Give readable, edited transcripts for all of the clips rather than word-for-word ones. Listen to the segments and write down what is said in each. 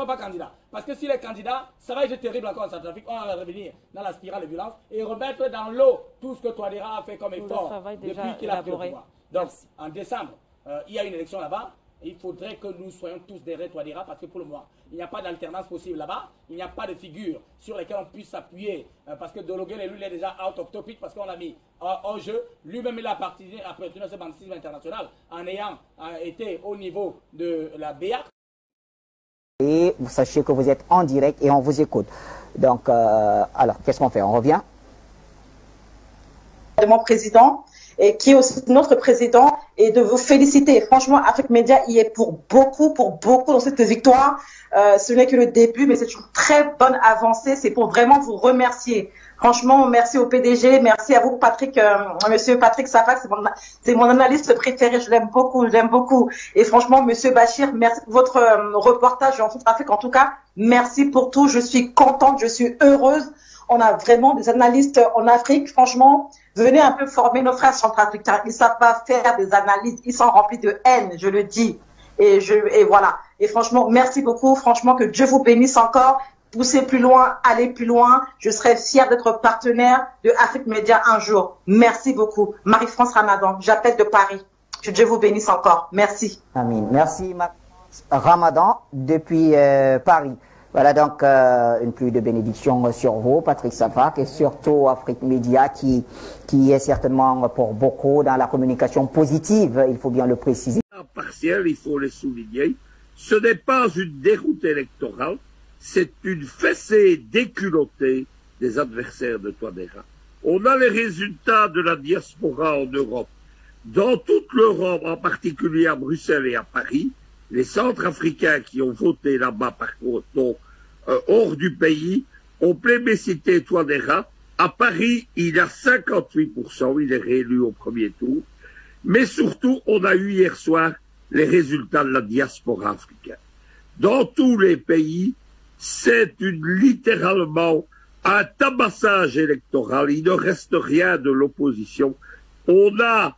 ne sont pas candidats. Parce que s'il est candidat, ça va être terrible encore en Centrafrique. On va revenir dans la spirale de violence et remettre dans l'eau tout ce que Touadéra a fait comme effort depuis qu'il a pris le pouvoir. Donc, en décembre, il y a une élection là-bas. Il faudrait que nous soyons tous derrière Touadéra parce que pour le moment, il n'y a pas d'alternance possible là-bas. Il n'y a pas de figure sur lesquelles on puisse s'appuyer. Parce que Dologuele, lui, il est déjà out of topic parce qu'on l'a mis en jeu. Lui-même, il a appartenu à ce banditisme international en ayant été au niveau de la BEAC. Et vous sachez que vous êtes en direct et on vous écoute. Donc, alors, qu'est-ce qu'on fait? On revient? De mon président, et qui est aussi notre président, et de vous féliciter. Franchement, Afrique Média y est pour beaucoup dans cette victoire. Ce n'est que le début, mais c'est une très bonne avancée. C'est pour vraiment vous remercier. Franchement, merci au PDG, merci à vous, Patrick, Monsieur Patrick Safak, c'est mon analyste préféré, je l'aime beaucoup. Et franchement, Monsieur Bachir, merci pour votre reportage en Centrafrique. En tout cas, merci pour tout. Je suis contente, je suis heureuse. On a vraiment des analystes en Afrique. Franchement, venez un peu former nos frères centrafricains. Ils savent pas faire des analyses. Ils sont remplis de haine, je le dis. Et voilà. Et franchement, merci beaucoup. Franchement, que Dieu vous bénisse encore. Poussez plus loin, allez plus loin. Je serai fière d'être partenaire de Afrique Média un jour. Merci beaucoup. Marie-France Ramadan, j'appelle de Paris. Que Dieu vous bénisse encore. Merci. Amin. Merci, Ramadan, depuis Paris. Voilà donc une pluie de bénédictions sur vous, Patrick Safak, et surtout Afrique Média qui est certainement pour beaucoup dans la communication positive, il faut bien le préciser. Partiel, il faut le souligner, ce n'est pas une déroute électorale, c'est une fessée déculottée des adversaires de Touadéra. On a les résultats de la diaspora en Europe. Dans toute l'Europe, en particulier à Bruxelles et à Paris, les Centrafricains qui ont voté là-bas, par contre, donc, hors du pays, ont plébiscité Touadéra. À Paris, il a 58%, il est réélu au premier tour. Mais surtout, on a eu hier soir les résultats de la diaspora africaine. Dans tous les pays, c'est littéralement un tabassage électoral. Il ne reste rien de l'opposition. On a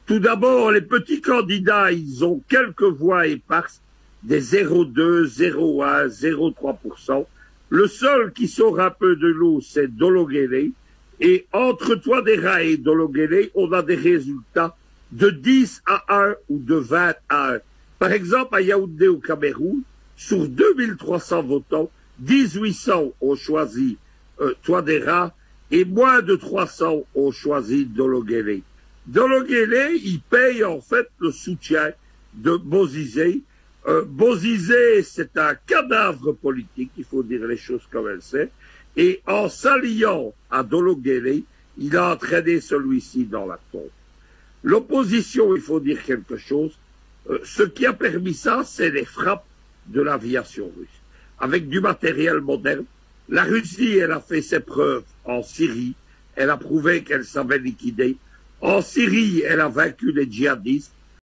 tout d'abord les petits candidats, ils ont quelques voix éparses, des 0,2, 0,1, 0,3%. Le seul qui sort un peu de l'eau, c'est Dologuele. Et entre Touadéra et Dologuele, on a des résultats de 10 à 1 ou de 20 à 1. Par exemple, à Yaoundé au Cameroun, sur 2300 votants, 1800 ont choisi Touadéra et moins de 300 ont choisi Dologuele. Dologuele, il paye en fait le soutien de Bozizé. Bozizé, c'est un cadavre politique, il faut dire les choses comme elles sont. Et en s'alliant à Dologuele, il a entraîné celui-ci dans la tombe. L'opposition, il faut dire quelque chose. Ce qui a permis ça, c'est les frappes de l'aviation russe. Avec du matériel moderne, la Russie, elle a fait ses preuves en Syrie. Elle a prouvé qu'elle savait liquider. En Syrie, elle a vaincu les djihadistes.